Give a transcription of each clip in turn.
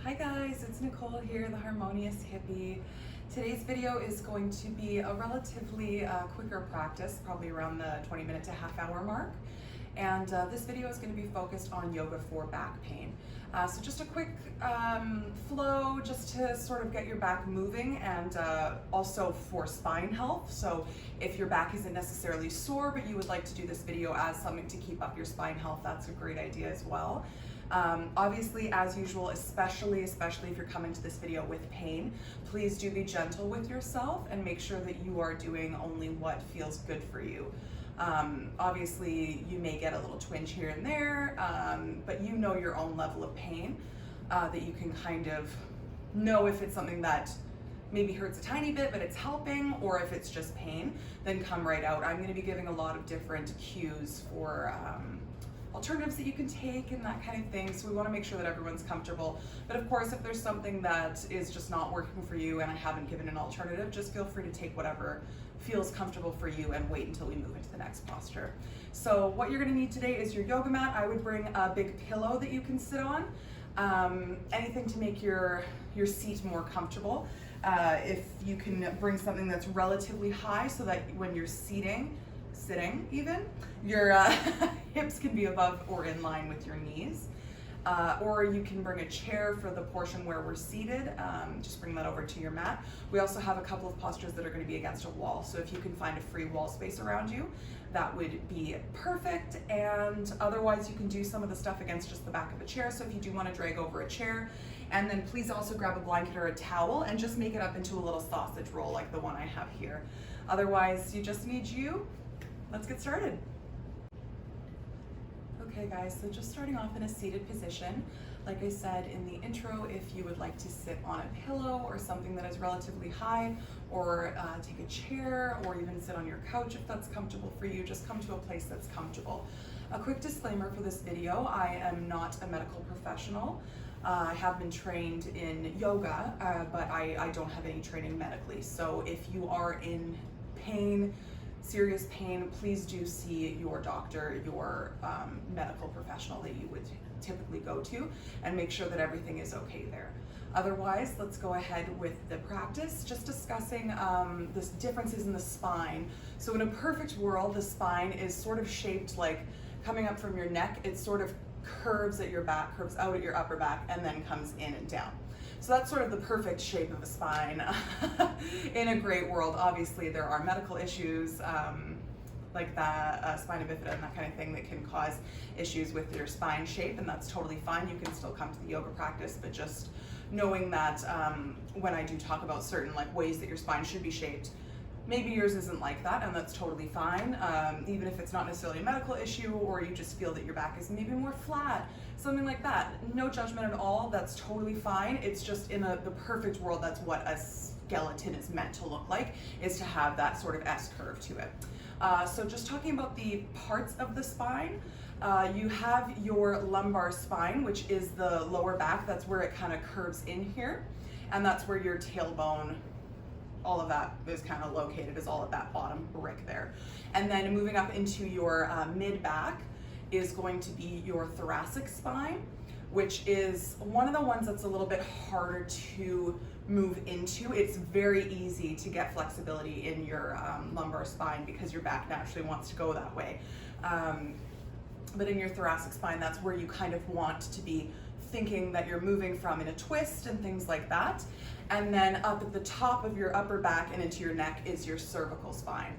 Hi guys, it's Nicole here, the Harmonious Hippy. Today's video is going to be a relatively quicker practice, probably around the 20-minute to half-hour mark. And this video is going to be focused on yoga for back pain. So just a quick flow just to sort of get your back moving, and also for spine health. So if your back isn't necessarily sore, but you would like to do this video as something to keep up your spine health, that's a great idea as well. Obviously, as usual, especially if you're coming to this video with pain, please do be gentle with yourself and make sure that you are doing only what feels good for you. Obviously, you may get a little twinge here and there, but you know your own level of pain, that you can kind of know if it's something that maybe hurts a tiny bit, but it's helping, or if it's just pain, then come right out. I'm going to be giving a lot of different cues for alternatives that you can take and that kind of thing. So we want to make sure that everyone's comfortable. But of course, if there's something that is just not working for you and I haven't given an alternative, just feel free to take whatever feels comfortable for you and wait until we move into the next posture. So what you're going to need today is your yoga mat. I would bring a big pillow that you can sit on. Anything to make your seat more comfortable. If you can bring something that's relatively high so that when you're sitting even, your hips can be above or in line with your knees. Or you can bring a chair for the portion where we're seated. Just bring that over to your mat. We also have a couple of postures that are going to be against a wall. So if you can find a free wall space around you, that would be perfect. And otherwise, you can do some of the stuff against just the back of a chair. So if you do want to drag over a chair, and then please also grab a blanket or a towel and just make it up into a little sausage roll like the one I have here. Otherwise, you just need you. Let's get started. Okay guys, so just starting off in a seated position. Like I said in the intro, if you would like to sit on a pillow or something that is relatively high, or take a chair, or even sit on your couch if that's comfortable for you, just come to a place that's comfortable. A quick disclaimer for this video, I am not a medical professional. I have been trained in yoga, but I don't have any training medically. So if you are in pain, serious pain, please do see your doctor, your medical professional that you would typically go to, and make sure that everything is okay there. Otherwise, let's go ahead with the practice, just discussing the differences in the spine. So in a perfect world, the spine is sort of shaped like coming up from your neck. It sort of curves at your back, curves out at your upper back, and then comes in and down. So that's sort of the perfect shape of a spine in a great world. Obviously, there are medical issues like that, spina bifida and that kind of thing that can cause issues with your spine shape, and that's totally fine. You can still come to the yoga practice, but just knowing that when I do talk about certain ways that your spine should be shaped, maybe yours isn't like that, and that's totally fine. Even if it's not necessarily a medical issue, or you just feel that your back is maybe more flat, something like that. No judgment at all, that's totally fine. It's just in the perfect world, that's what a skeleton is meant to look like, is to have that sort of S curve to it. So just talking about the parts of the spine, you have your lumbar spine, which is the lower back. That's where it kind of curves in here, and that's where your tailbone, all of that is kind of located, is all at that bottom brick there. And then moving up into your mid-back is going to be your thoracic spine, which is one of the ones that's a little bit harder to move into. It's very easy to get flexibility in your lumbar spine because your back naturally wants to go that way. But in your thoracic spine, that's where you kind of want to be thinking that you're moving from in a twist and things like that. And then up at the top of your upper back and into your neck is your cervical spine.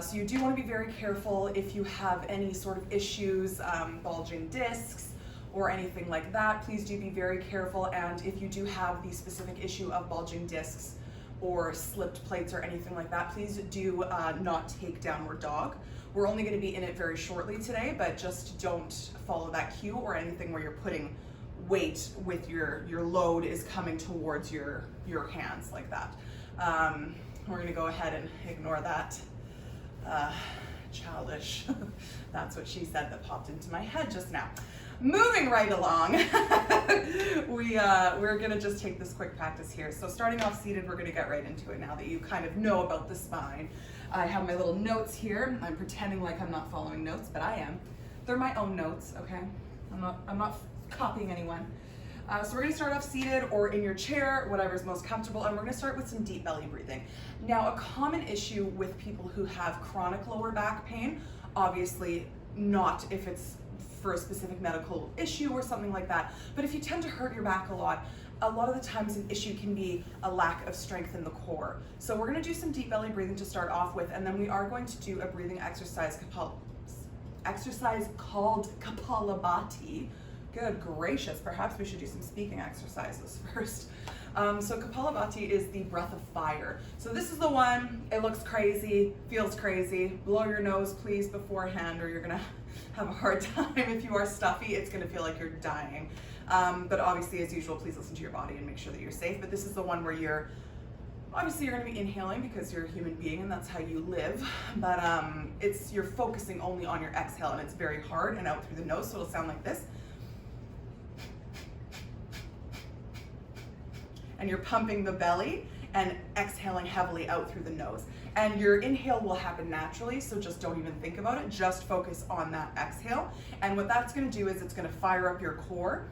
So you do want to be very careful if you have any sort of issues, bulging discs or anything like that. Please do be very careful. And if you do have the specific issue of bulging discs or slipped plates or anything like that, please do not take downward dog. We're only going to be in it very shortly today, but just don't follow that cue or anything where you're putting weight with your load is coming towards your hands like that. We're going to go ahead and ignore that. Childish. That's what she said that popped into my head just now. Moving right along, we're gonna just take this quick practice here. So starting off seated, we're gonna get right into it now that you kind of know about the spine. I have my little notes here. I'm pretending like I'm not following notes, but I am. They're my own notes, okay? I'm not copying anyone. So we're gonna start off seated or in your chair, whatever's most comfortable, and we're gonna start with some deep belly breathing. Now, a common issue with people who have chronic lower back pain, obviously not if it's for a specific medical issue or something like that, but if you tend to hurt your back a lot of the times an issue can be a lack of strength in the core. So we're gonna do some deep belly breathing to start off with, and then we are going to do a breathing exercise called Kapalabhati. Good gracious, perhaps we should do some speaking exercises first. So Kapalabhati is the breath of fire. So this is the one, it looks crazy, feels crazy. Blow your nose please beforehand or you're gonna have a hard time. If you are stuffy, it's gonna feel like you're dying. But obviously, as usual, please listen to your body and make sure that you're safe. But this is the one where you're gonna be inhaling because you're a human being and that's how you live. But you're focusing only on your exhale and it's very hard and out through the nose, so it'll sound like this. And you're pumping the belly and exhaling heavily out through the nose. And your inhale will happen naturally, so just don't even think about it. Just focus on that exhale. And what that's gonna do is it's gonna fire up your core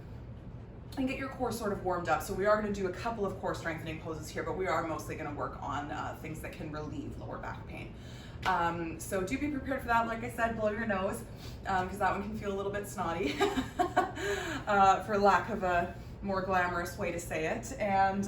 and get your core sort of warmed up. So we are gonna do a couple of core strengthening poses here, but we are mostly gonna work on things that can relieve lower back pain. So do be prepared for that. Like I said, blow your nose, because that one can feel a little bit snotty, for lack of a more glamorous way to say it. And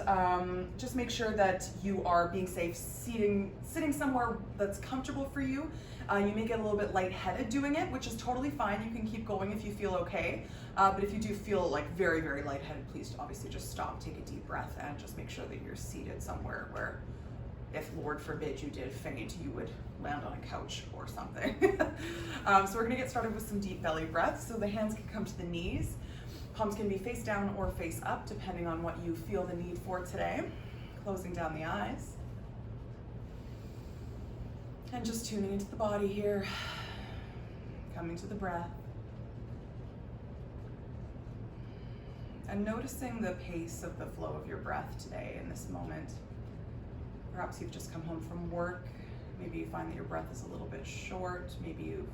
just make sure that you are being safe, sitting somewhere that's comfortable for you. You may get a little bit lightheaded doing it, which is totally fine. You can keep going if you feel okay. But if you do feel like very, very lightheaded, please obviously just stop, take a deep breath, and just make sure that you're seated somewhere where, if Lord forbid you did faint, you would land on a couch or something. So we're gonna get started with some deep belly breaths. So the hands can come to the knees. Palms can be face down or face up, depending on what you feel the need for today. Closing down the eyes. And just tuning into the body here. Coming to the breath. And noticing the pace of the flow of your breath today in this moment. Perhaps you've just come home from work. Maybe you find that your breath is a little bit short. Maybe you've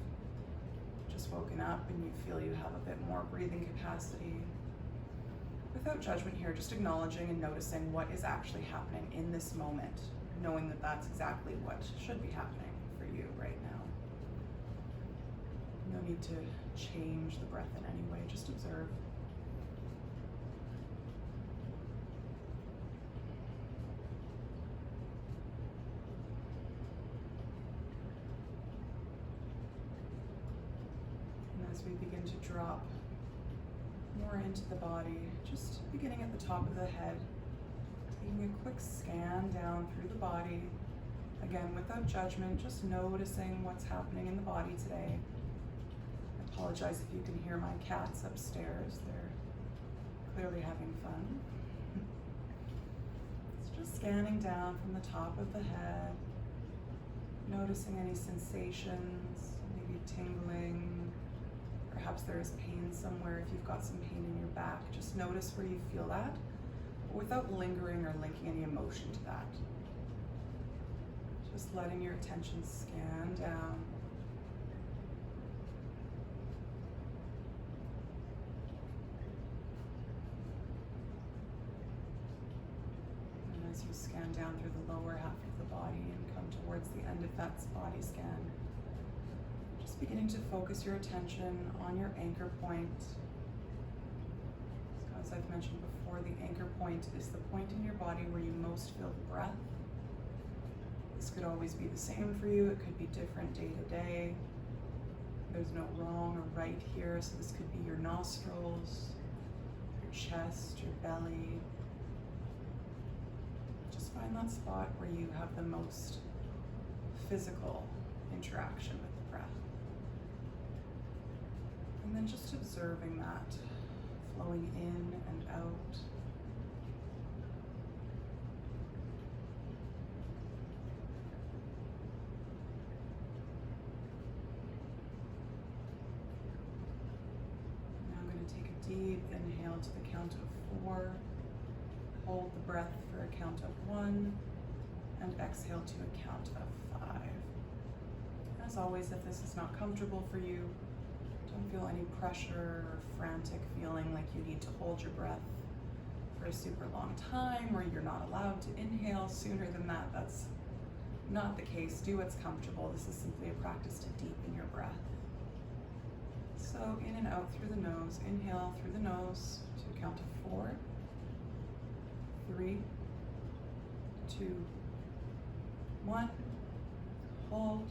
just woken up and you feel you have a bit more breathing capacity. Without judgment here, just acknowledging and noticing what is actually happening in this moment, knowing that that's exactly what should be happening for you right now. No need to change the breath in any way, just observe. As we begin to drop more into the body, just beginning at the top of the head, taking a quick scan down through the body, again without judgment, just noticing what's happening in the body today. I apologize if you can hear my cats upstairs, they're clearly having fun. It's just scanning down from the top of the head, noticing any sensations, maybe tingling. Perhaps there is pain somewhere. If you've got some pain in your back, just notice where you feel that, but without lingering or linking any emotion to that. Just letting your attention scan down. And as you scan down through the lower half of the body and come towards the end of that body scan, beginning to focus your attention on your anchor point. So as I've mentioned before, the anchor point is the point in your body where you most feel the breath. This could always be the same for you. It could be different day to day. There's no wrong or right here. So this could be your nostrils, your chest, your belly. Just find that spot where you have the most physical interaction with the breath. And then just observing that flowing in and out. Now I'm going to take a deep inhale to the count of 4. Hold the breath for a count of 1. And exhale to a count of 5. As always, if this is not comfortable for you, don't feel any pressure or frantic feeling like you need to hold your breath. for a super long time, or you're not allowed to inhale sooner than that, that's not the case. Do what's comfortable. This is simply a practice to deepen your breath. So in and out through the nose. Inhale through the nose to a count of 4, 3, 2, 1. Hold.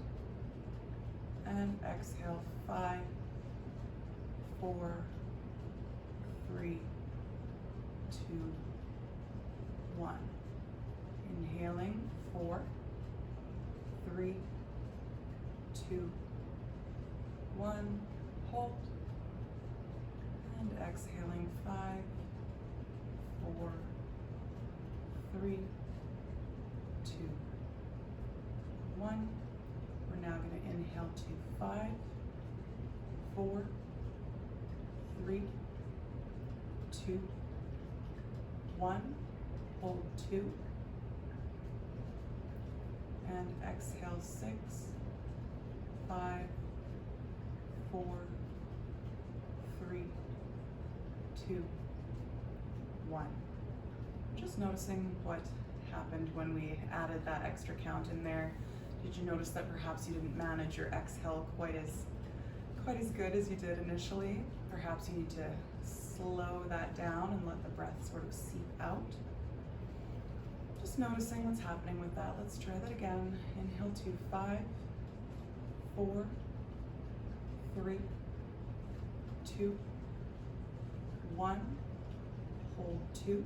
And exhale, 5, 4, 3, 2, 1. Inhaling, 4, 3, 2, 1. Hold. And exhaling, 5, 4, 3, 2, 1. We're now going to inhale to 5, 4, 3, 2, 1. Hold 2. And exhale 6, 5, 4, 3, 2, 1. Just noticing what happened when we added that extra count in there. Did you notice that perhaps you didn't manage your exhale quite as good as you did initially? Perhaps you need to slow that down and let the breath sort of seep out. Just noticing what's happening with that. Let's try that again. Inhale to 5, 4, 3, 2, 1. Hold 2.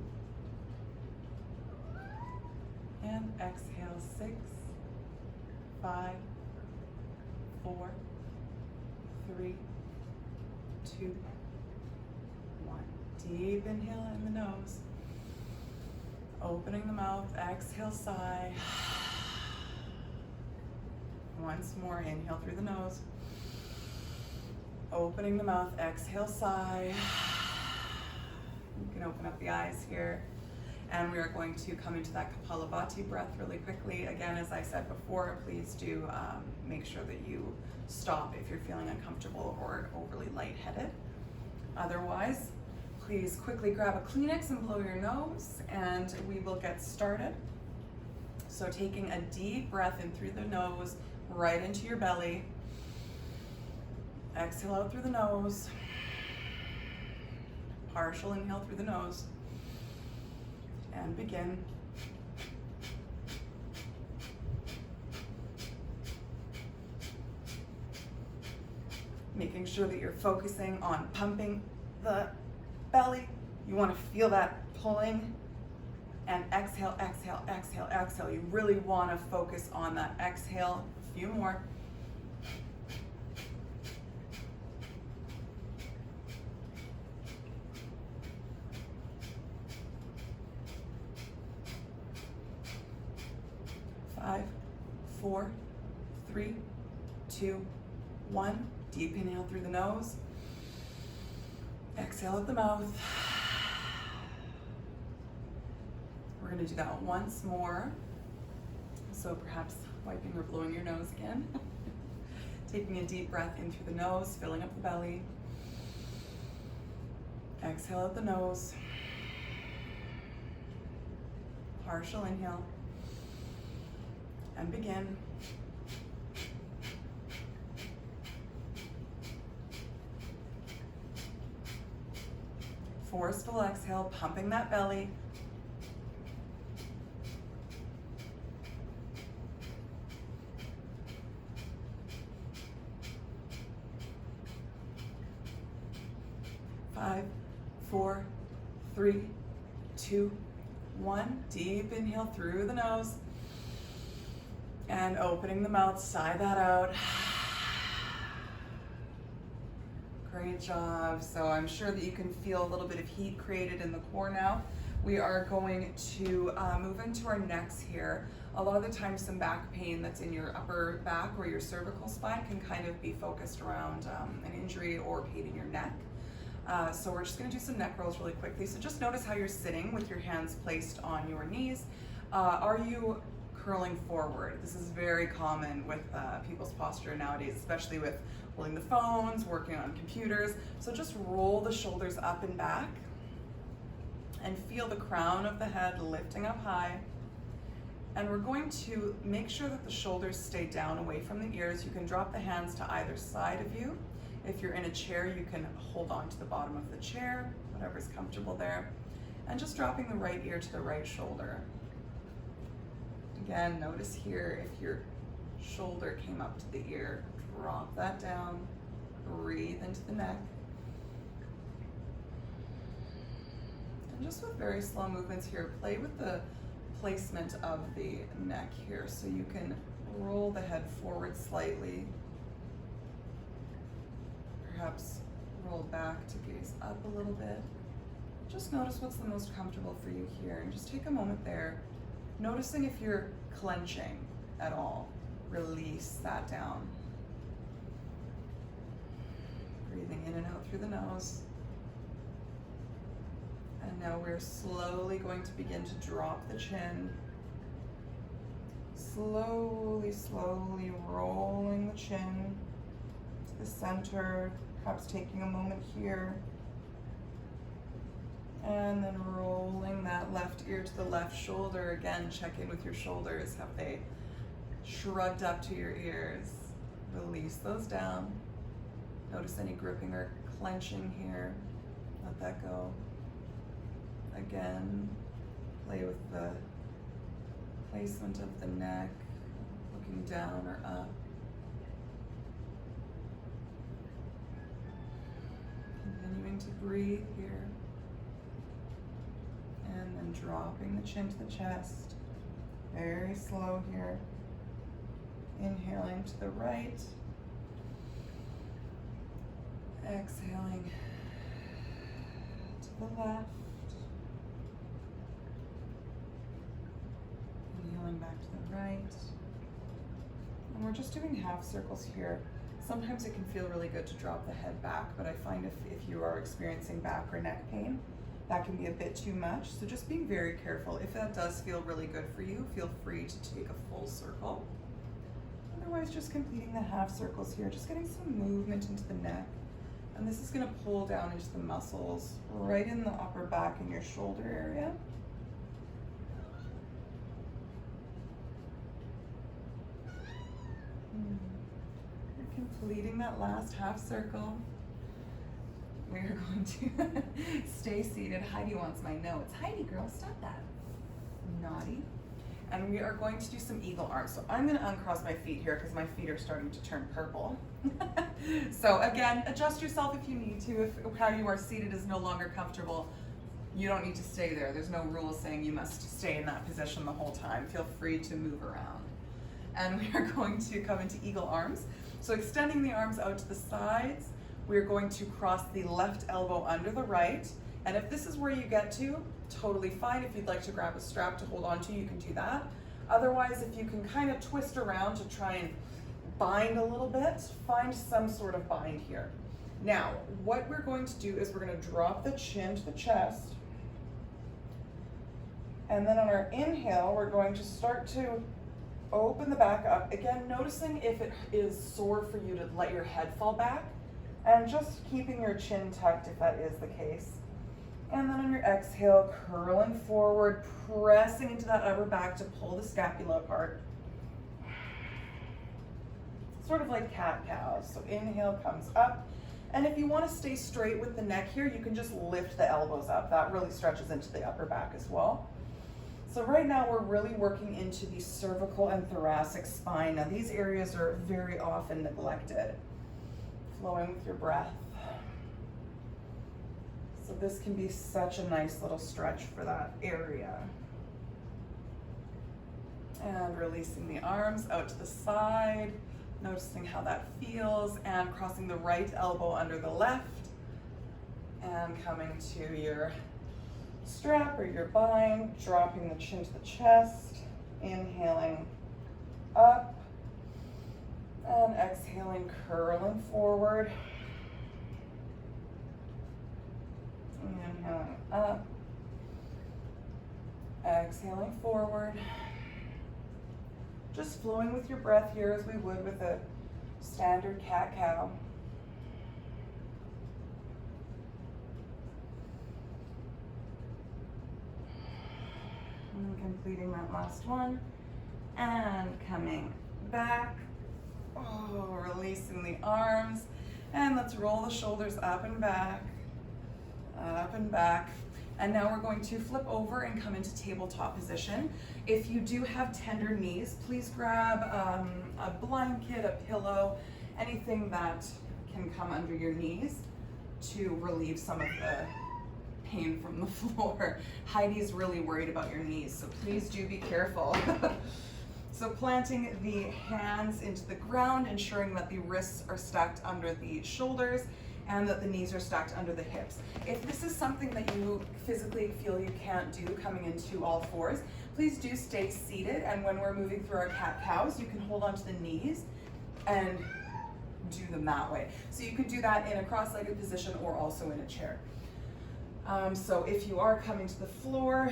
And exhale 6, 5, 4, 3, 2, 1. Deep inhale in the nose. Opening the mouth, exhale, sigh. Once more, inhale through the nose. Opening the mouth, exhale, sigh. You can open up the eyes here. And we are going to come into that Kapalabhati breath really quickly. Again, as I said before, please do make sure that you stop if you're feeling uncomfortable or overly lightheaded. Otherwise, please quickly grab a Kleenex and blow your nose, and we will get started. So taking a deep breath in through the nose, right into your belly. Exhale out through the nose. Partial inhale through the nose. And begin. Making sure that you're focusing on pumping the belly. You want to feel that pulling. And exhale, exhale, exhale, exhale. You really want to focus on that exhale. A few more. Five, 4, 3, 2, 1. Deep inhale through the nose. Exhale out the mouth. We're going to do that once more. So perhaps wiping or blowing your nose again. Taking a deep breath in through the nose, filling up the belly. Exhale out the nose. Partial inhale. And begin. Forceful exhale, pumping that belly. Five, 4, 3, 2, 1. Deep inhale through the nose. And opening the mouth, sigh that out. Great job. So I'm sure that you can feel a little bit of heat created in the core now. We are going to move into our necks here. A lot of the times some back pain that's in your upper back or your cervical spine can kind of be focused around an injury or pain in your neck. So we're just going to do some neck rolls really quickly. So just notice how you're sitting with your hands placed on your knees. Are you curling forward? This is very common with people's posture nowadays, especially with holding the phones, working on computers. So just roll the shoulders up and back. And feel the crown of the head lifting up high. And we're going to make sure that the shoulders stay down away from the ears. You can drop the hands to either side of you. If you're in a chair, you can hold on to the bottom of the chair, whatever's comfortable there. And just dropping the right ear to the right shoulder. Again, notice here if your shoulder came up to the ear, drop that down, breathe into the neck. And just with very slow movements here, play with the placement of the neck here. So you can roll the head forward slightly, perhaps roll back to gaze up a little bit. Just notice what's the most comfortable for you here, and just take a moment there, noticing if you're clenching at all. Release that down. Breathing in and out through the nose. And now we're slowly going to begin to drop the chin. Slowly, slowly rolling the chin to the center, perhaps taking a moment here. And then rolling that left ear to the left shoulder. Again, check in with your shoulders. Have they shrugged up to your ears? Release those down. Notice any gripping or clenching here. Let that go. Again, play with the placement of the neck, looking down or up. Continuing to breathe here. And then dropping the chin to the chest. Very slow here. Inhaling to the right. Exhaling to the left. Inhaling back to the right. And we're just doing half circles here. Sometimes it can feel really good to drop the head back, but I find if you are experiencing back or neck pain, that can be a bit too much. So just being very careful. If that does feel really good for you, feel free to take a full circle. Otherwise, just completing the half circles here, just getting some movement into the neck. And this is gonna pull down into the muscles right in the upper back and your shoulder area. You're completing that last half circle. We are going to stay seated. Heidi wants my notes. Heidi, girl, stop that. Naughty. And we are going to do some eagle arms. So I'm gonna uncross my feet here because my feet are starting to turn purple. So again, adjust yourself if you need to. If how you are seated is no longer comfortable, you don't need to stay there. There's no rule saying you must stay in that position the whole time. Feel free to move around. And we are going to come into eagle arms. So extending the arms out to the sides, we're going to cross the left elbow under the right. And if this is where you get to, totally fine. If you'd like to grab a strap to hold on to, you can do that. Otherwise, if you can kind of twist around to try and bind a little bit, find some sort of bind here. Now, what we're going to do is we're going to drop the chin to the chest. And then on our inhale, we're going to start to open the back up. Again, noticing if it is sore for you to let your head fall back, and just keeping your chin tucked if that is the case. And then on your exhale, curling forward, pressing into that upper back to pull the scapula apart. Sort of like cat-cows. So inhale comes up. And if you want to stay straight with the neck here, you can just lift the elbows up. That really stretches into the upper back as well. So right now we're really working into the cervical and thoracic spine. Now these areas are very often neglected. Flowing with your breath. So this can be such a nice little stretch for that area. And releasing the arms out to the side, noticing how that feels, and crossing the right elbow under the left, and coming to your strap or your bind, dropping the chin to the chest, inhaling up, and exhaling, curling forward. Inhaling up. Exhaling forward. Just flowing with your breath here as we would with a standard cat-cow. And completing that last one. And coming back. Oh, releasing the arms. And let's roll the shoulders up and back. Up and back. And now we're going to flip over and come into tabletop position. If you do have tender knees, please grab a blanket, a pillow, anything that can come under your knees to relieve some of the pain from the floor. Heidi's really worried about your knees, so please do be careful. So planting the hands into the ground, ensuring that the wrists are stacked under the shoulders and that the knees are stacked under the hips. If this is something that you physically feel you can't do coming into all fours, please do stay seated, and when we're moving through our cat-cows, you can hold onto the knees and do them that way. So you could do that in a cross-legged position or also in a chair. So if you are coming to the floor,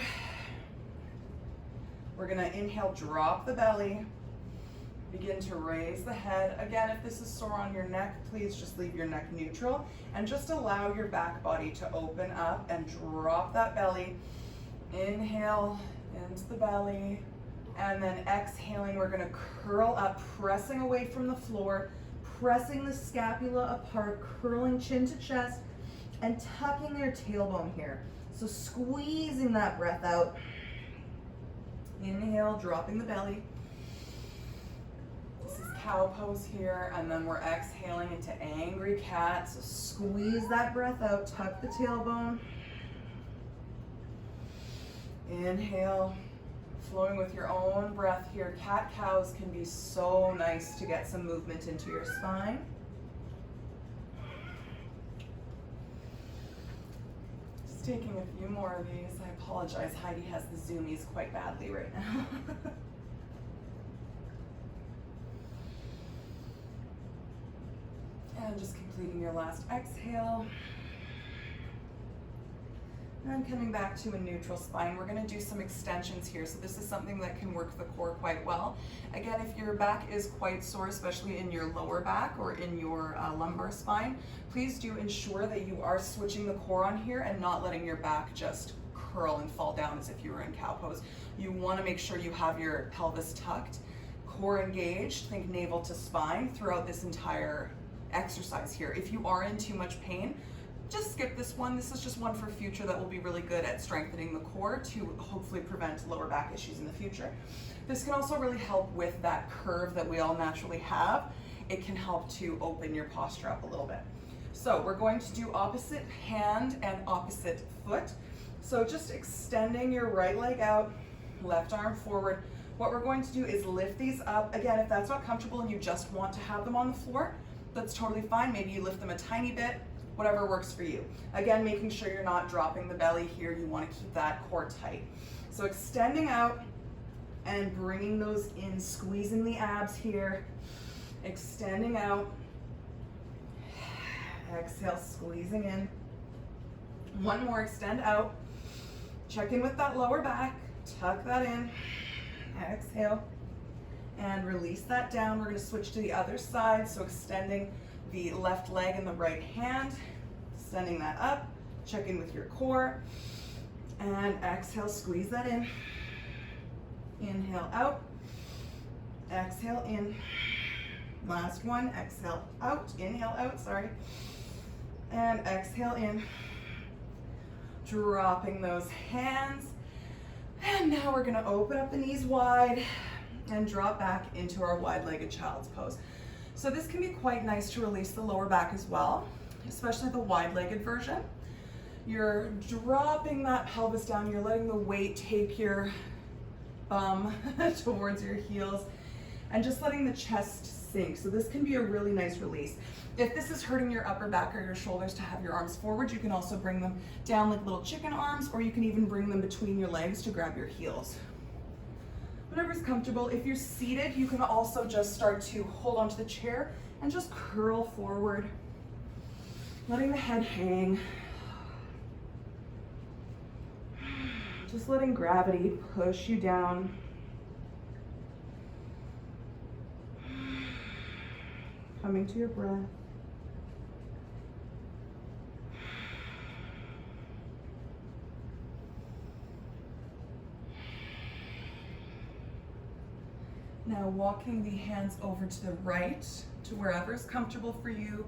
we're gonna inhale, drop the belly, begin to raise the head. Again, if this is sore on your neck, please just leave your neck neutral and just allow your back body to open up and drop that belly. Inhale into the belly, and then exhaling, we're gonna curl up, pressing away from the floor, pressing the scapula apart, curling chin to chest, and tucking your tailbone here. So squeezing that breath out. Inhale, dropping the belly. This is cow pose here, and then we're exhaling into angry cat. So squeeze that breath out, tuck the tailbone. Inhale, flowing with your own breath here. Cat cows can be so nice to get some movement into your spine. Just taking a few more of these. I apologize, Heidi has the zoomies quite badly right now. And just completing your last exhale. And coming back to a neutral spine, we're gonna do some extensions here. So this is something that can work the core quite well. Again, if your back is quite sore, especially in your lower back or in your lumbar spine, please do ensure that you are switching the core on here and not letting your back just curl and fall down as if you were in cow pose. You wanna make sure you have your pelvis tucked, core engaged, think navel to spine throughout this entire exercise here. If you are in too much pain, just skip this one. This is just one for future that will be really good at strengthening the core to hopefully prevent lower back issues in the future. This can also really help with that curve that we all naturally have. It can help to open your posture up a little bit. So we're going to do opposite hand and opposite foot. So just extending your right leg out, left arm forward. What we're going to do is lift these up. Again, if that's not comfortable and you just want to have them on the floor, that's totally fine. Maybe you lift them a tiny bit, whatever works for you. Again, making sure you're not dropping the belly here. You want to keep that core tight. So extending out and bringing those in, squeezing the abs here. Extending out. Exhale, squeezing in. One more, extend out. Check in with that lower back. Tuck that in. Exhale. And release that down. We're going to switch to the other side. So extending the left leg and the right hand, extending that up, check in with your core, and exhale, squeeze that in. Inhale out, exhale in. Last one, exhale out, inhale out, sorry, and exhale in. Dropping those hands, and now we're gonna open up the knees wide and drop back into our wide-legged child's pose. So this can be quite nice to release the lower back as well, especially the wide-legged version. You're dropping that pelvis down, you're letting the weight take your bum towards your heels and just letting the chest sink. So this can be a really nice release. If this is hurting your upper back or your shoulders to have your arms forward, you can also bring them down like little chicken arms, or you can even bring them between your legs to grab your heels. Whatever's comfortable. If you're seated, you can also just start to hold onto the chair and just curl forward, letting the head hang. Just letting gravity push you down. Coming to your breath. Now walking the hands over to the right, to wherever is comfortable for you,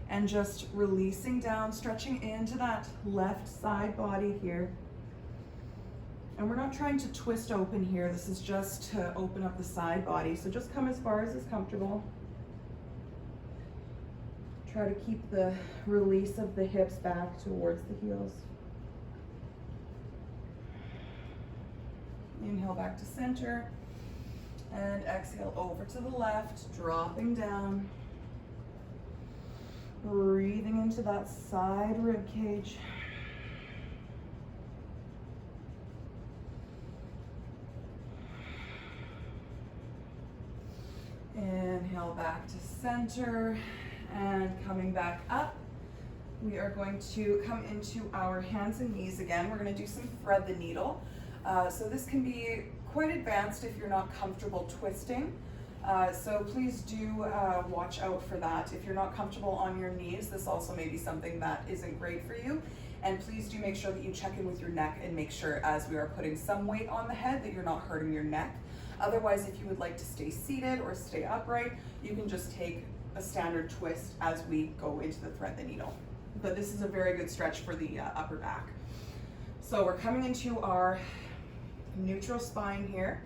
and just releasing down, stretching into that left side body here. And we're not trying to twist open here. This is just to open up the side body. So just come as far as is comfortable. Try to keep the release of the hips back towards the heels. Inhale back to center. And exhale over to the left, dropping down. Breathing into that side rib cage. Inhale back to center and coming back up. We are going to come into our hands and knees again. We're going to do some thread the needle. So this can be quite advanced if you're not comfortable twisting. So please do watch out for that. If you're not comfortable on your knees, this also may be something that isn't great for you. And please do make sure that you check in with your neck and make sure, as we are putting some weight on the head, that you're not hurting your neck. Otherwise, if you would like to stay seated or stay upright, you can just take a standard twist as we go into the thread the needle. But this is a very good stretch for the upper back. So we're coming into our neutral spine here.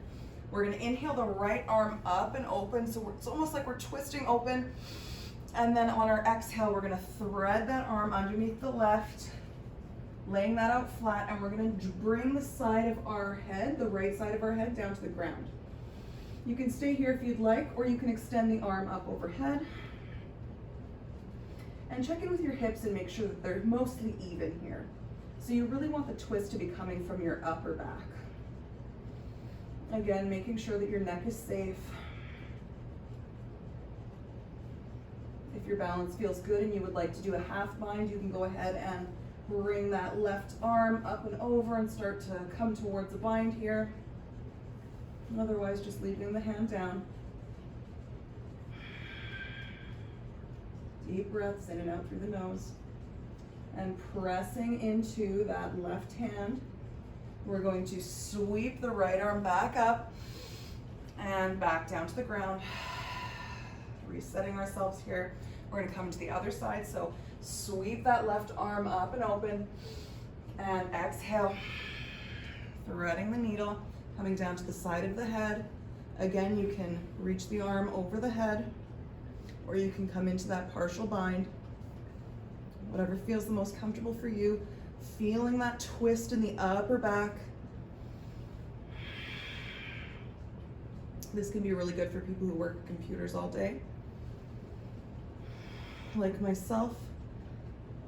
We're going to inhale the right arm up and open, so it's almost like we're twisting open. And then on our exhale, we're going to thread that arm underneath the left, laying that out flat, and we're going to bring the side of our head, the right side of our head, down to the ground. You can stay here if you'd like, or you can extend the arm up overhead. And check in with your hips and make sure that they're mostly even here. So you really want the twist to be coming from your upper back. Again, making sure that your neck is safe. If your balance feels good and you would like to do a half bind, you can go ahead and bring that left arm up and over and start to come towards a bind here. Otherwise, just leaving the hand down. Deep breaths in and out through the nose. And pressing into that left hand. We're going to sweep the right arm back up and back down to the ground. Resetting ourselves here. We're going to come to the other side. So sweep that left arm up and open. And exhale. Threading the needle, coming down to the side of the head. Again, you can reach the arm over the head, or you can come into that partial bind. Whatever feels the most comfortable for you. Feeling that twist in the upper back. This can be really good for people who work with computers all day. Like myself,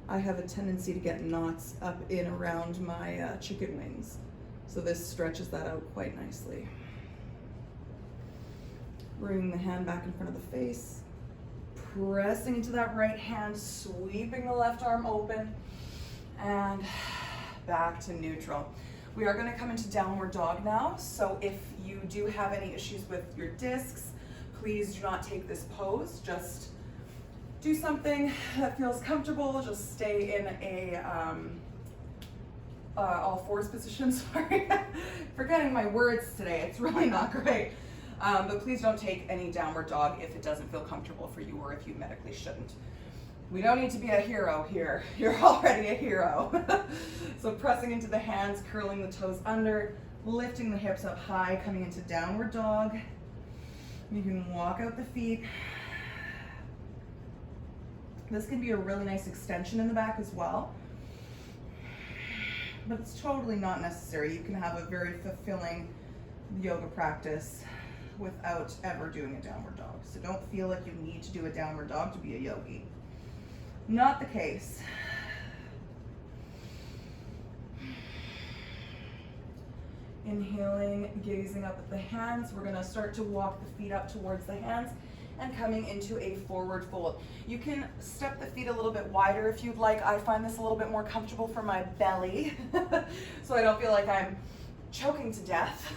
I have a tendency to get knots up in around my chicken wings. So this stretches that out quite nicely. Bringing the hand back in front of the face. Pressing into that right hand, sweeping the left arm open. And back to neutral. We are going to come into downward dog now. So if you do have any issues with your discs, please do not take this pose. Just do something that feels comfortable. Just stay in a all fours position. Sorry, forgetting my words today. It's really not great. But please don't take any downward dog if it doesn't feel comfortable for you, or if you medically shouldn't. We don't need to be a hero here. You're already a hero. So pressing into the hands, curling the toes under, lifting the hips up high, coming into downward dog. You can walk out the feet. This can be a really nice extension in the back as well, but it's totally not necessary. You can have a very fulfilling yoga practice without ever doing a downward dog. So don't feel like you need to do a downward dog to be a yogi. Not the case. Inhaling, gazing up at the hands. We're going to start to walk the feet up towards the hands and coming into a forward fold. You can step the feet a little bit wider if you'd like. I find this a little bit more comfortable for my belly, so I don't feel like I'm choking to death.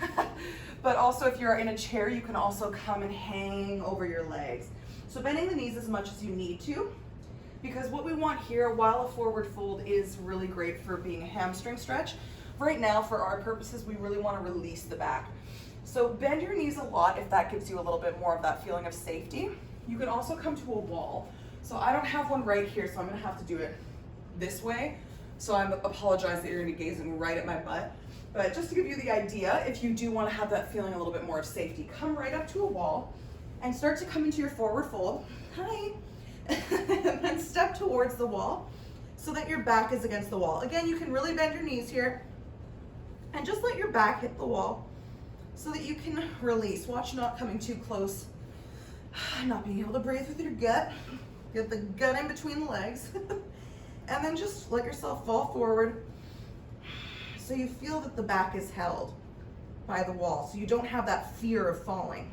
But also if you're in a chair, you can also come and hang over your legs. So bending the knees as much as you need to, because what we want here, while a forward fold is really great for being a hamstring stretch, right now for our purposes, we really want to release the back. So bend your knees a lot if that gives you a little bit more of that feeling of safety. You can also come to a wall. So I don't have one right here, so I'm gonna have to do it this way. So I apologize that you're gonna be gazing right at my butt. But just to give you the idea, if you do wanna have that feeling a little bit more of safety, come right up to a wall and start to come into your forward fold. Hi. And then step towards the wall so that your back is against the wall. Again, you can really bend your knees here and just let your back hit the wall so that you can release. Watch not coming too close, not being able to breathe with your gut. Get the gut in between the legs. And then just let yourself fall forward so you feel that the back is held by the wall, so you don't have that fear of falling.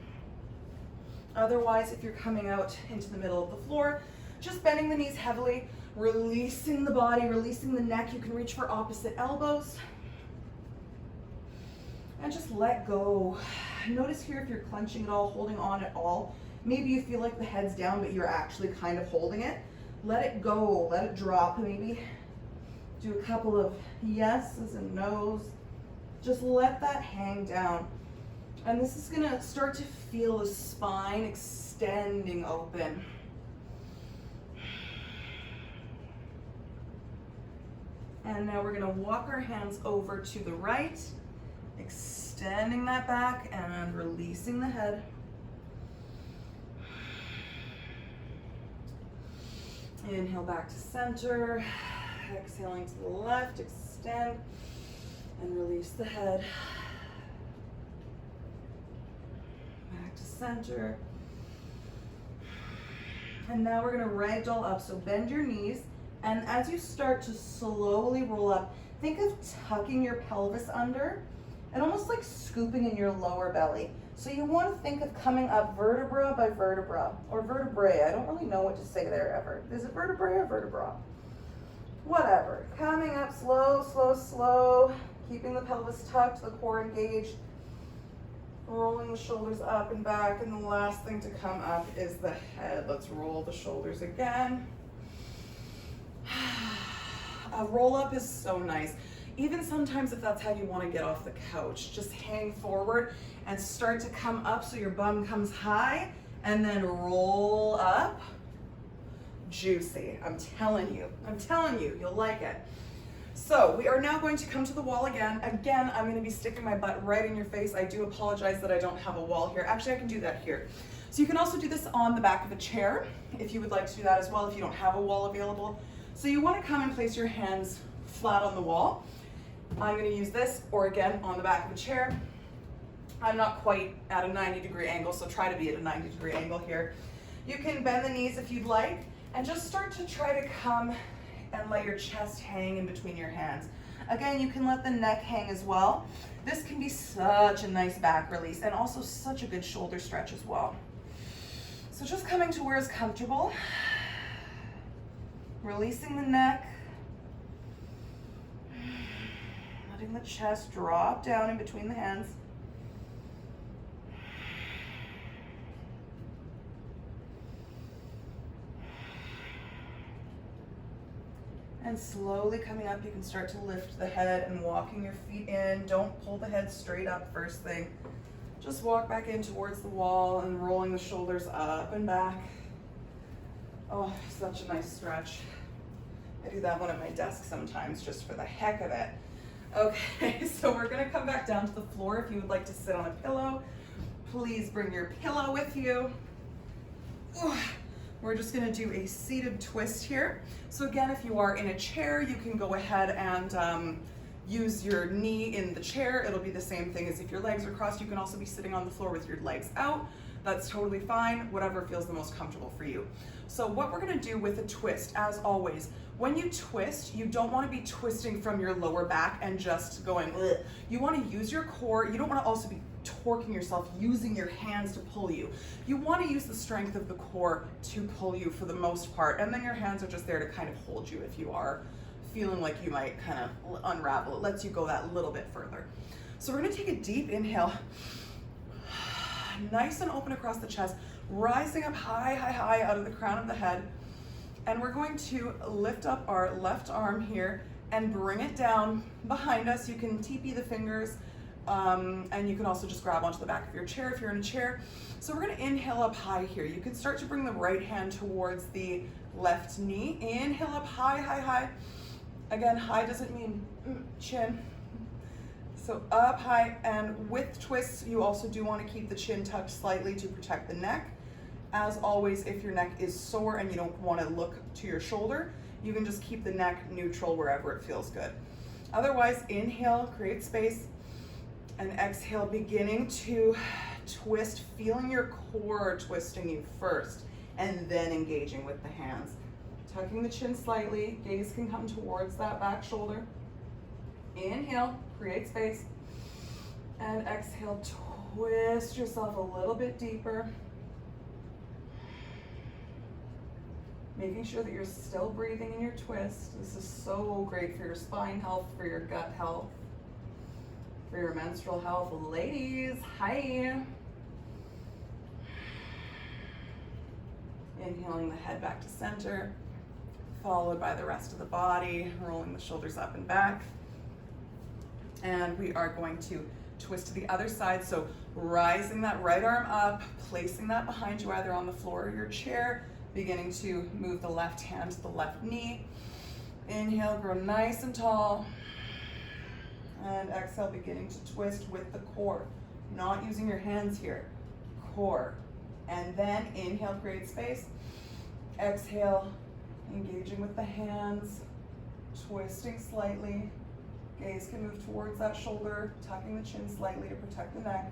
Otherwise, if you're coming out into the middle of the floor, just bending the knees heavily, releasing the body, releasing the neck. You can reach for opposite elbows. And just let go. Notice here if you're clenching at all, holding on at all. Maybe you feel like the head's down, but you're actually kind of holding it. Let it go, let it drop. Maybe do a couple of yeses and nos. Just let that hang down. And this is gonna start to feel the spine extending open. And now we're gonna walk our hands over to the right, extending that back and releasing the head. Inhale back to center, exhaling to the left, extend and release the head. Back to center. And now we're gonna ragdoll up, so bend your knees, and as you start to slowly roll up, think of tucking your pelvis under and almost like scooping in your lower belly. So you want to think of coming up vertebra by vertebra, or vertebrae. I don't really know what to say there ever. Is it vertebrae or vertebra? Whatever. Coming up slow, slow, slow, keeping the pelvis tucked, the core engaged, rolling the shoulders up and back, and the last thing to come up is the head. Let's roll the shoulders again. A roll up is so nice. Even sometimes if that's how you want to get off the couch, just hang forward and start to come up so your bum comes high and then roll up. Juicy, I'm telling you, you'll like it. So we are now going to come to the wall again. Again, I'm going to be sticking my butt right in your face. I do apologize that I don't have a wall here. Actually, I can do that here. So you can also do this on the back of a chair if you would like to do that as well if you don't have a wall available. So you want to come and place your hands flat on the wall. I'm going to use this, or again, on the back of a chair. I'm not quite at a 90-degree angle, so try to be at a 90-degree angle here. You can bend the knees if you'd like, and just start to try to come and let your chest hang in between your hands. Again, you can let the neck hang as well. This can be such a nice back release, and also such a good shoulder stretch as well. So just coming to where is comfortable. Releasing the neck. Letting the chest drop down in between the hands. And slowly coming up, you can start to lift the head and walking your feet in. Don't pull the head straight up first thing. Just walk back in towards the wall and rolling the shoulders up and back. Oh, such a nice stretch. I do that one at my desk sometimes just for the heck of it. Okay, so we're gonna come back down to the floor. If you would like to sit on a pillow, please bring your pillow with you. We're just gonna do a seated twist here. So again, if you are in a chair, you can go ahead and use your knee in the chair. It'll be the same thing as if your legs are crossed. You can also be sitting on the floor with your legs out. That's totally fine, whatever feels the most comfortable for you. So what we're gonna do with a twist, as always, when you twist, you don't wanna be twisting from your lower back and just going, ugh. You wanna use your core. You don't wanna also be torquing yourself, using your hands to pull you. You wanna use the strength of the core to pull you for the most part, and then your hands are just there to kind of hold you if you are feeling like you might kind of unravel. It lets you go that little bit further. So we're gonna take a deep inhale. Nice and open across the chest, rising up high, high, high out of the crown of the head. And we're going to lift up our left arm here and bring it down behind us. You can teepee the fingers, And you can also just grab onto the back of your chair if you're in a chair. So we're gonna inhale up high here. You can start to bring the right hand towards the left knee. Inhale up high, high, high. Again, high doesn't mean chin. So up high, and with twists, you also do want to keep the chin tucked slightly to protect the neck. As always, if your neck is sore and you don't want to look to your shoulder, you can just keep the neck neutral wherever it feels good. Otherwise, inhale, create space, and exhale, beginning to twist, feeling your core twisting you first, and then engaging with the hands. Tucking the chin slightly, gaze can come towards that back shoulder. Inhale, create space, and exhale, twist yourself a little bit deeper. Making sure that you're still breathing in your twist. This is so great for your spine health, for your gut health, for your menstrual health. Ladies, hi. Inhaling the head back to center, followed by the rest of the body, rolling the shoulders up and back. And we are going to twist to the other side. So rising that right arm up, placing that behind you, either on the floor or your chair, beginning to move the left hand to the left knee. Inhale, grow nice and tall. And exhale, beginning to twist with the core. Not using your hands here, core. And then inhale, create space. Exhale, engaging with the hands, twisting slightly. Gaze can move towards that shoulder, tucking the chin slightly to protect the neck.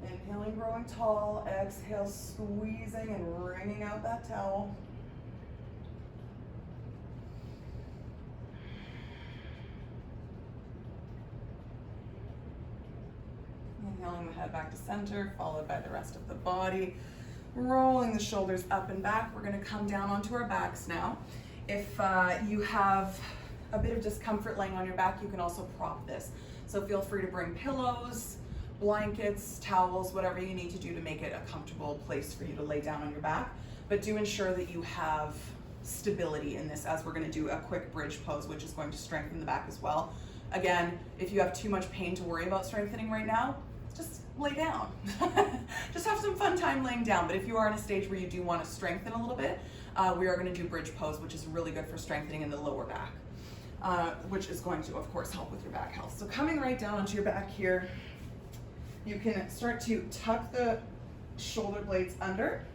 Inhaling, growing tall. Exhale, squeezing and wringing out that towel. Inhaling the head back to center, followed by the rest of the body. Rolling the shoulders up and back. We're going to come down onto our backs now. If you have a bit of discomfort laying on your back, you can also prop this. So feel free to bring pillows, blankets, towels, whatever you need to do to make it a comfortable place for you to lay down on your back. But do ensure that you have stability in this, as we're going to do a quick bridge pose, which is going to strengthen the back as well. Again, if you have too much pain to worry about strengthening right now, just lay down. Just have some fun time laying down. But if you are in a stage where you do want to strengthen a little bit, we are going to do bridge pose, which is really good for strengthening in the lower back. Which is going to, of course, help with your back health. So coming right down onto your back here, you can start to tuck the shoulder blades under,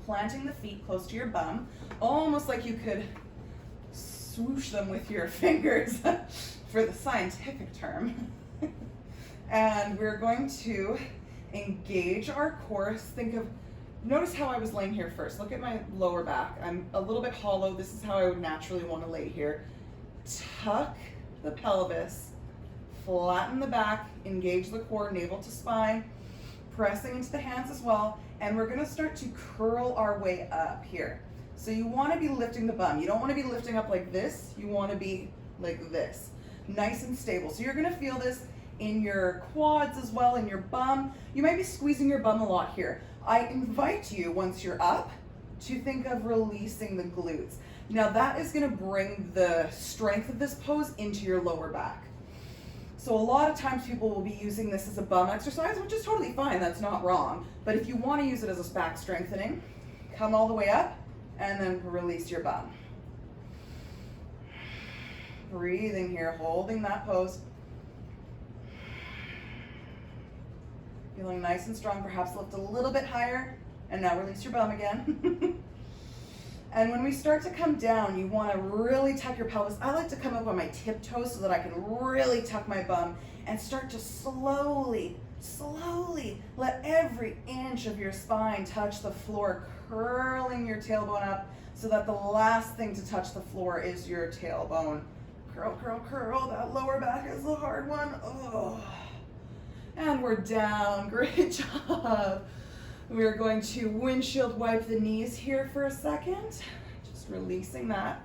planting the feet close to your bum, almost like you could swoosh them with your fingers for the scientific term. And we're going to engage our core. Notice how I was laying here first. Look at my lower back. I'm a little bit hollow. This is how I would naturally want to lay here. Tuck the pelvis, flatten the back, engage the core, navel to spine, pressing into the hands as well. And we're going to start to curl our way up here. So you want to be lifting the bum. You don't want to be lifting up like this. You want to be like this, nice and stable. So you're going to feel this in your quads as well, in your bum. You might be squeezing your bum a lot here. I invite you, once you're up, to think of releasing the glutes. Now that is going to bring the strength of this pose into your lower back. So a lot of times people will be using this as a bum exercise, which is totally fine, that's not wrong. But if you want to use it as a back strengthening, come all the way up and then release your bum. Breathing here, holding that pose. Feeling nice and strong, perhaps lift a little bit higher, and now release your bum again. And when we start to come down, you want to really tuck your pelvis. I like to come up on my tiptoes so that I can really tuck my bum and start to slowly let every inch of your spine touch the floor, curling your tailbone up so that the last thing to touch the floor is your tailbone. Curl, curl, curl. That lower back is the hard one. Oh. And we're down. Great job. We're going to windshield wipe the knees here for a second. Just releasing that.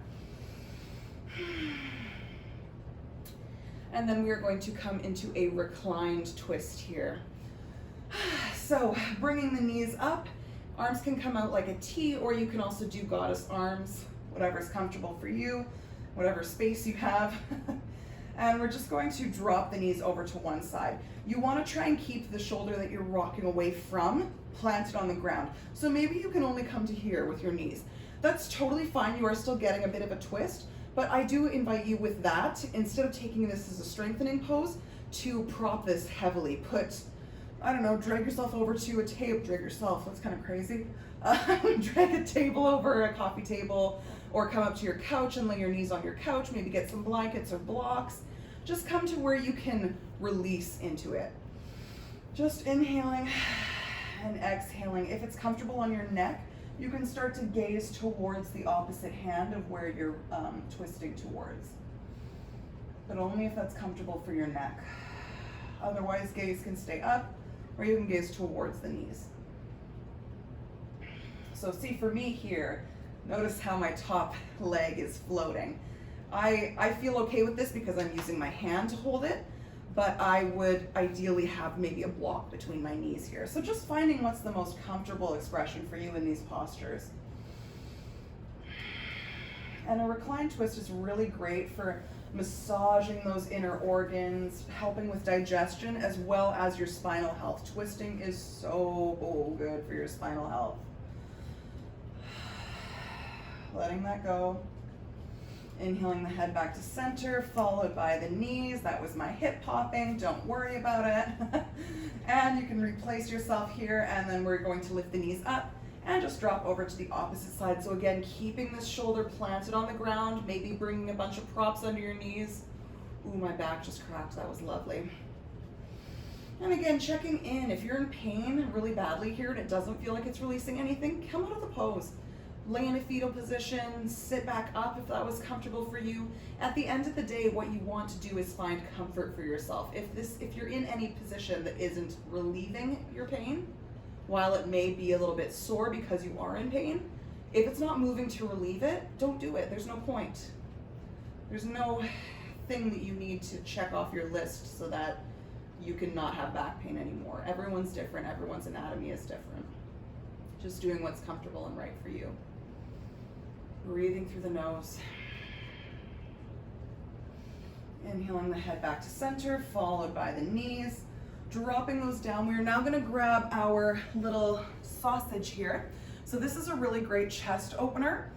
And then we're going to come into a reclined twist here. So bringing the knees up, arms can come out like a T, or you can also do goddess arms, whatever's comfortable for you, whatever space you have. And we're just going to drop the knees over to one side. You want to try and keep the shoulder that you're rocking away from planted on the ground. So maybe you can only come to here with your knees. That's totally fine. You are still getting a bit of a twist, but I do invite you with that, instead of taking this as a strengthening pose, to prop this heavily. Put, I don't know, drag yourself over to a table, drag yourself, that's kind of crazy. Drag a table over, a coffee table, or come up to your couch and lay your knees on your couch, maybe get some blankets or blocks. Just come to where you can release into it. Just inhaling and exhaling. If it's comfortable on your neck, you can start to gaze towards the opposite hand of where you're twisting towards. But only if that's comfortable for your neck. Otherwise, gaze can stay up, or you can gaze towards the knees. So see, for me here, notice how my top leg is floating. I feel okay with this because I'm using my hand to hold it, but I would ideally have maybe a block between my knees here. So just finding what's the most comfortable expression for you in these postures. And a reclined twist is really great for massaging those inner organs, helping with digestion, as well as your spinal health. Twisting is so good for your spinal health. Letting that go. Inhaling the head back to center, followed by the knees. That was my hip popping, don't worry about it. And you can replace yourself here, and then we're going to lift the knees up and just drop over to the opposite side. So again, keeping this shoulder planted on the ground, maybe bringing a bunch of props under your knees. Ooh, my back just cracked, that was lovely. And again, checking in. If you're in pain really badly here and it doesn't feel like it's releasing anything, come out of the pose. Lay in a fetal position, sit back up if that was comfortable for you. At the end of the day, what you want to do is find comfort for yourself. If you're in any position that isn't relieving your pain, while it may be a little bit sore because you are in pain, if it's not moving to relieve it, don't do it. There's no point. There's no thing that you need to check off your list so that you can not have back pain anymore. Everyone's different. Everyone's anatomy is different. Just doing what's comfortable and right for you. Breathing through the nose. Inhaling the head back to center, followed by the knees. Dropping those down. We are now going to grab our little sausage here. So this is a really great chest opener,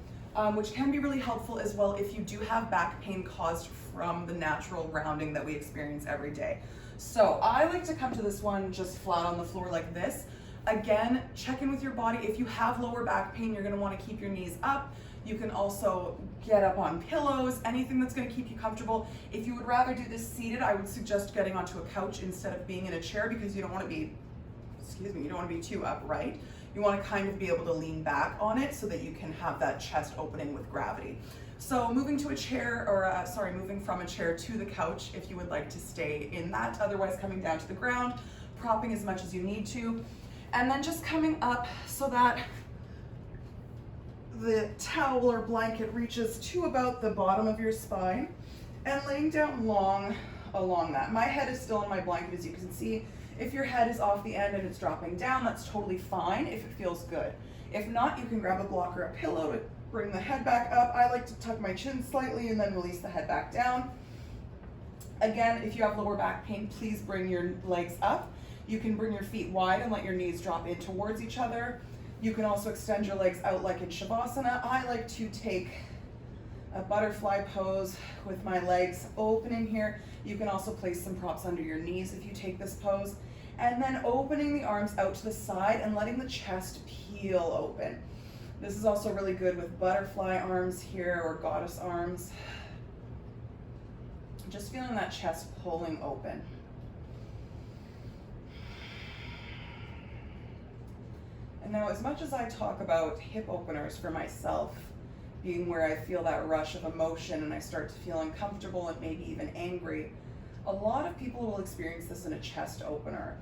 which can be really helpful as well if you do have back pain caused from the natural rounding that we experience every day. So I like to come to this one just flat on the floor like this. Again, check in with your body. If you have lower back pain, you're going to want to keep your knees up. You can also get up on pillows, anything that's going to keep you comfortable. If you would rather do this seated, I would suggest getting onto a couch instead of being in a chair, because you don't want to be, you don't want to be too upright. You want to kind of be able to lean back on it so that you can have that chest opening with gravity. So moving to a chair, or moving from a chair to the couch if you would like to stay in that. Otherwise, coming down to the ground, propping as much as you need to. And then just coming up so that the towel or blanket reaches to about the bottom of your spine, and laying down long along that. My head is still in my blanket, as you can see. If your head is off the end and it's dropping down, that's totally fine if it feels good. If not, you can grab a block or a pillow to bring the head back up. I like to tuck my chin slightly and then release the head back down. Again, if you have lower back pain, please bring your legs up. You can bring your feet wide and let your knees drop in towards each other. You can also extend your legs out like in Shavasana. I like to take a butterfly pose with my legs open in here. You can also place some props under your knees if you take this pose. And then opening the arms out to the side and letting the chest peel open. This is also really good with butterfly arms here, or goddess arms. Just feeling that chest pulling open. And now, as much as I talk about hip openers for myself being where I feel that rush of emotion and I start to feel uncomfortable and maybe even angry, a lot of people will experience this in a chest opener.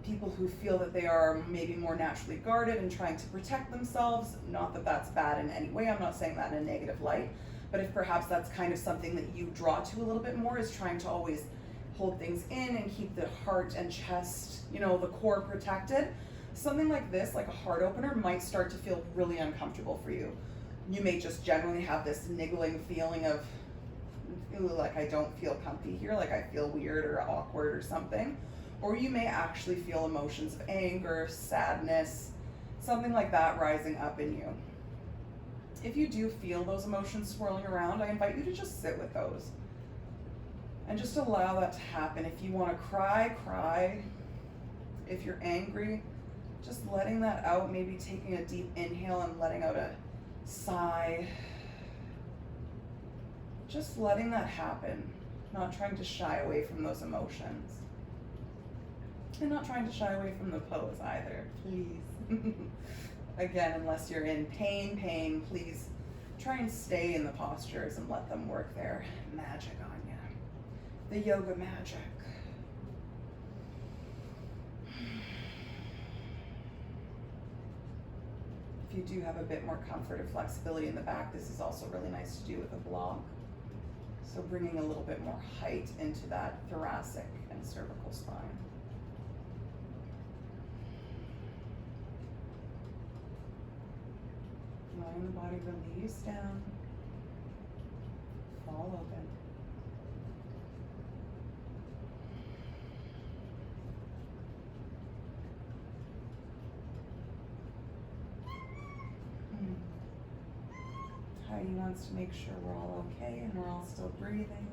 People who feel that they are maybe more naturally guarded and trying to protect themselves. Not that that's bad in any way, I'm not saying that in a negative light, but if perhaps that's kind of something that you draw to a little bit more, is trying to always hold things in and keep the heart and chest, the core protected. Something like this, like a heart opener, might start to feel really uncomfortable for you. You may just generally have this niggling feeling of ooh, like I don't feel comfy here, like I feel weird or awkward or something. Or you may actually feel emotions of anger, sadness, something like that rising up in you. If you do feel those emotions swirling around, I invite you to just sit with those and just allow that to happen. If you want to cry, cry. If you're angry, just letting that out, maybe taking a deep inhale and letting out a sigh. Just letting that happen, not trying to shy away from those emotions. And not trying to shy away from the pose either, please. Again, unless you're in pain, please try and stay in the postures and let them work their magic on you. The yoga magic. If you do have a bit more comfort or flexibility in the back, this is also really nice to do with a block. So bringing a little bit more height into that thoracic and cervical spine. Letting the body release down, fall open. Heidi wants to make sure we're all okay and we're all still breathing.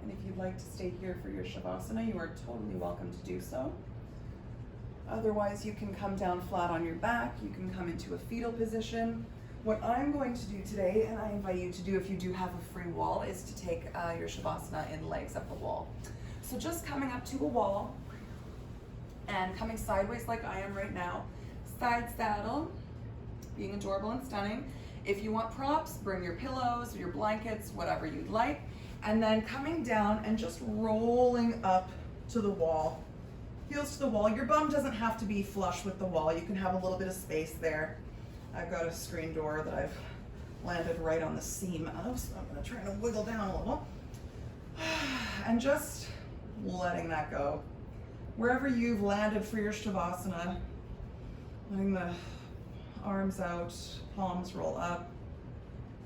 And if you'd like to stay here for your Shavasana, you are totally welcome to do so. Otherwise, you can come down flat on your back. You can come into a fetal position. What I'm going to do today, and I invite you to do if you do have a free wall, is to take your Shavasana in legs up the wall. So just coming up to a wall and coming sideways like I am right now. Side saddle, being adorable and stunning. If you want props, bring your pillows, your blankets, whatever you'd like. And then coming down and just rolling up to the wall. Heels to the wall. Your bum doesn't have to be flush with the wall. You can have a little bit of space there. I've got a screen door that I've landed right on the seam of, so I'm gonna try to wiggle down a little. And just letting that go. Wherever you've landed for your Shavasana, letting the arms out, palms roll up,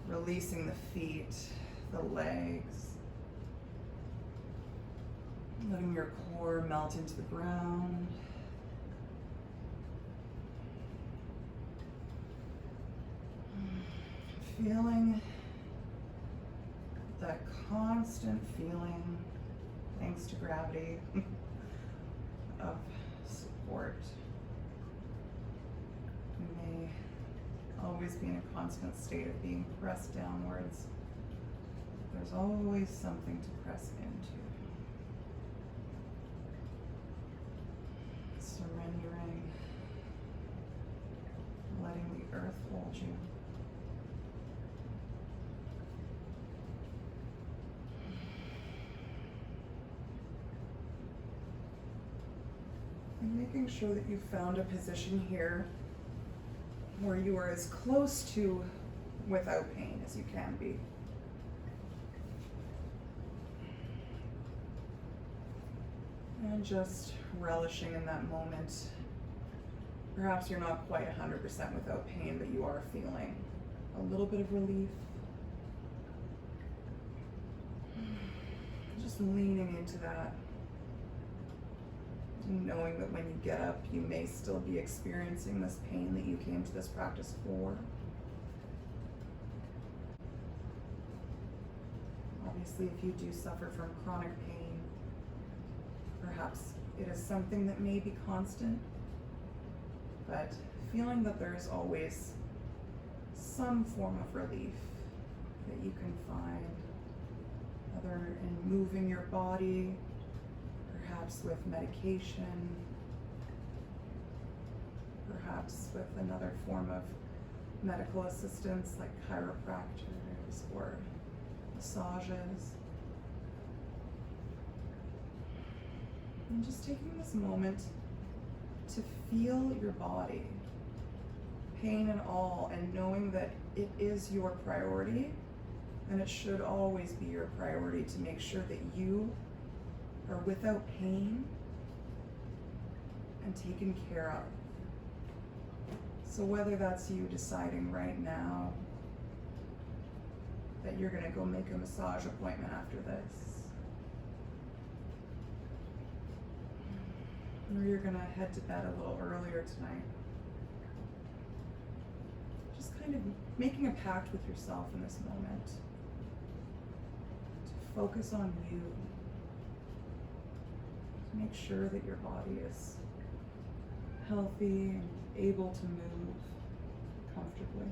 releasing the feet, the legs, letting your core melt into the ground. Feeling that constant feeling, thanks to gravity, of support. You may always be in a constant state of being pressed downwards. There's always something to press into. Surrendering, letting the earth hold you. And making sure that you've found a position here where you are as close to without pain as you can be. And just relishing in that moment. Perhaps you're not quite 100% without pain, but you are feeling a little bit of relief. Just leaning into that. Knowing that when you get up, you may still be experiencing this pain that you came to this practice for. Obviously, if you do suffer from chronic pain, perhaps it is something that may be constant, but feeling that there is always some form of relief that you can find, whether in moving your body, perhaps with medication, perhaps with another form of medical assistance like chiropractors or massages. And just taking this moment to feel your body, pain and all, and knowing that it is your priority, and it should always be your priority to make sure that you are without pain and taken care of. So whether that's you deciding right now that you're gonna go make a massage appointment after this, or you're gonna head to bed a little earlier tonight, just kind of making a pact with yourself in this moment to focus on you, to make sure that your body is healthy and able to move comfortably.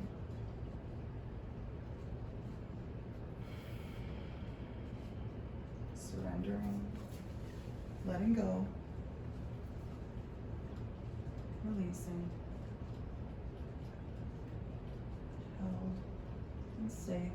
Surrendering, letting go, releasing, held and safe.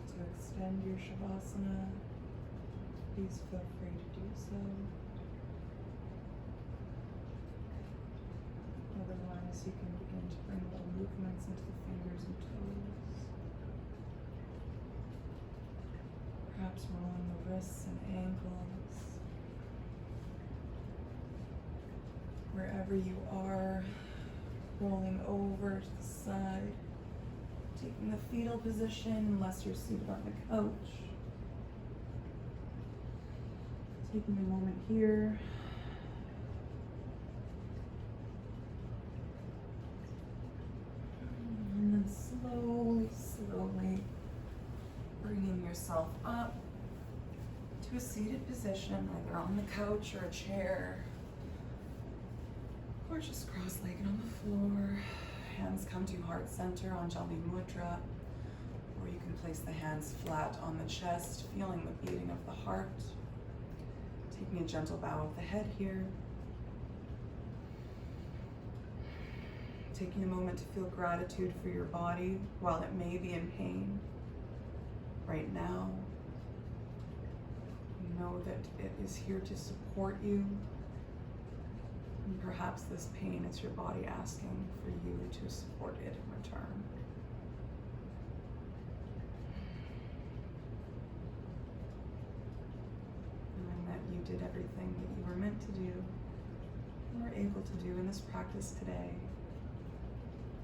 To extend your Shavasana, please feel free to do so. Otherwise, you can begin to bring little movements into the fingers and toes. Perhaps rolling the wrists and ankles. Wherever you are, rolling over to the side. Taking the fetal position unless you're seated on the couch. Taking a moment here. And then slowly bringing yourself up to a seated position, either on the couch or a chair, or just cross-legged on the floor. Hands come to heart center, Anjali Mudra, or you can place the hands flat on the chest, feeling the beating of the heart. Taking a gentle bow of the head here. Taking a moment to feel gratitude for your body while it may be in pain. Right now, you know that it is here to support you. And perhaps this pain is your body asking for you to support it in return. Knowing that you did everything that you were meant to do, and were able to do in this practice today,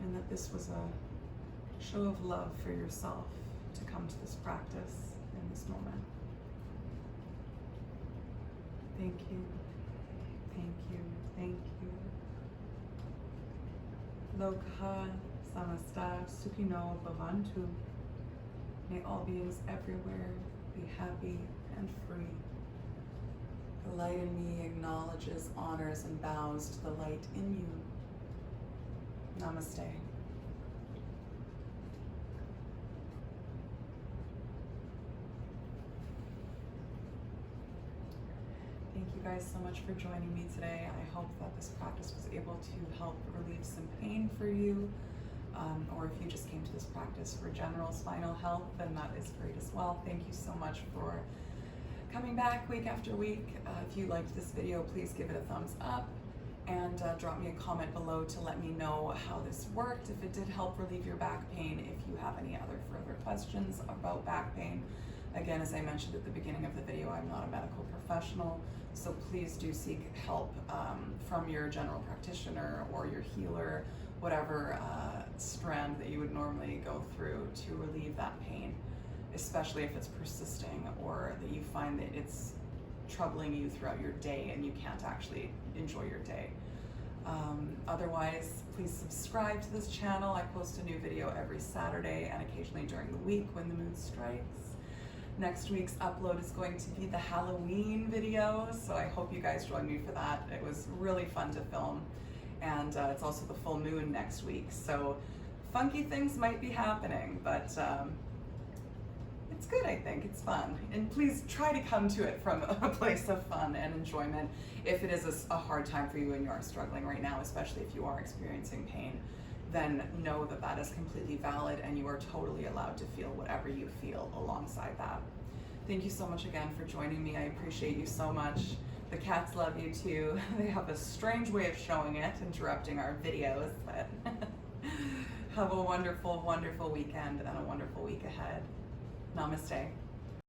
and that this was a show of love for yourself to come to this practice in this moment. Thank you. Thank you. Thank you. Lokha samasta sukhino bhavantu. May all beings everywhere be happy and free. The light in me acknowledges, honors, and bows to the light in you. Namaste. Thank you guys so much for joining me today. I hope that this practice was able to help relieve some pain for you. Or if you just came to this practice for general spinal health, then that is great as well. Thank you so much for coming back week after week. If you liked this video, please give it a thumbs up and drop me a comment below to let me know how this worked, if it did help relieve your back pain, if you have any other further questions about back pain. Again, as I mentioned at the beginning of the video, I'm not a medical professional, so please do seek help from your general practitioner or your healer, whatever strand that you would normally go through to relieve that pain. especially if it's persisting or that you find that it's troubling you throughout your day and you can't actually enjoy your day. Otherwise, please subscribe to this channel. I post a new video every Saturday and occasionally during the week when the moon strikes. Next week's upload is going to be the Halloween video, so I hope you guys join me for that. It was really fun to film, and it's also the full moon next week, so funky things might be happening, but it's good, I think. It's fun. And please try to come to it from a place of fun and enjoyment if it is a hard time for you and you are struggling right now, especially if you are experiencing pain. Then know that that is completely valid and you are totally allowed to feel whatever you feel alongside that. Thank you so much again for joining me. I appreciate you so much. The cats love you too. They have a strange way of showing it, interrupting our videos, but have a wonderful, wonderful weekend and a wonderful week ahead. Namaste.